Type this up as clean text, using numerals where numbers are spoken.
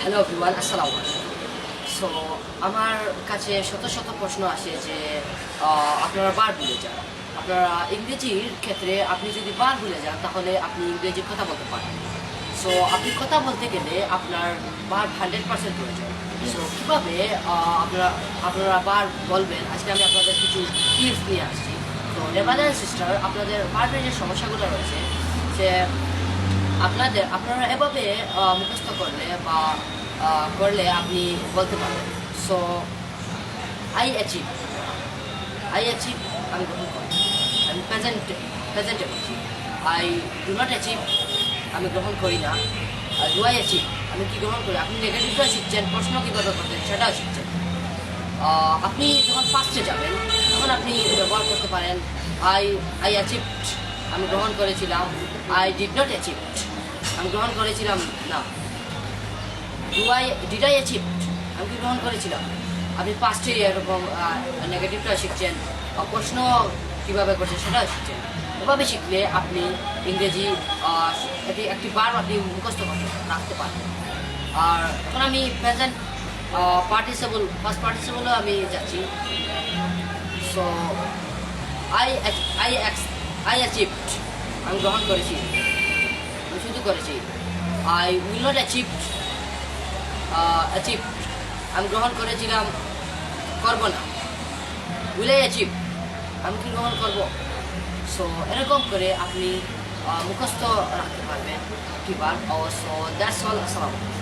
Hello everyone, আসসালামু আলাইকুম। So আমার কাছে শত শত প্রশ্ন আসে যে আপনারা বার ভুলে যান। আপনারা ইংরেজির ক্ষেত্রে আপনি যদি বার ভুলে যান তাহলে আপনি ইংরেজি কথা বলতে পারেন। সো আপনি কথা বলতে গেলে আপনার বার 100% প্রয়োজন। সো কীভাবে আপনারা আপনারা বার বলবেন, আজকে আমি আপনাদের কিছু টিপস নিয়ে আসছি। তো ব্রাদার এন্ড সিস্টার, আপনাদের বারের যে সমস্যাগুলো রয়েছে যে আপনারা এভাবে মুখস্থ করলে বা করলে আপনি বলতে পারবেন। সো আই অ্যাচিভ, আমি গ্রহণ করি। আমি প্রেজেন্টে বলছি। আই ডু নট অ্যাচিভ, আমি গ্রহণ করি না। ডু আই অ্যাচিভ, আমি কি গ্রহণ করি। আপনি নেগেটিভটা শিখছেন, প্রশ্ন কীভাবে করতেন সেটাও শিখছেন। আপনি যখন ফার্স্টে যাবেন তখন আপনি ব্যবহার করতে পারেন আই আই অ্যাচিভড, আমি গ্রহণ করেছিলাম। আই ডিড নট অ্যাচিভ, আমি গ্রহণ করেছিলাম না। ডিড আই অ্যাচিভ, আমি কি গ্রহণ করেছিলাম। আপনি পাস্টে এরকম নেগেটিভটা শিখছেন, প্রশ্ন কীভাবে করছেন সেটাও শিখছেন। এভাবে শিখলে আপনি ইংরেজি একটি বার আপনি মুখস্থ করতে রাখতে পারবেন। আর এখন আমি প্রেজেন্ট ফার্স্ট পার্টিসিপলও আমি যাচ্ছি। So I I I achieved, আমি গ্রহণ করেছি, আমি শুধু করেছি। আই উইল নট অ্যাচিভ, আমি গ্রহণ করেছিলাম, করব না। উইল আই অ্যাচিভ, আমি কি গ্রহণ করব। সো এরকম করে আপনি মুখস্থ রাখতে পারবেন একটি বার। So that's all. আসসালামু আলাইকুম।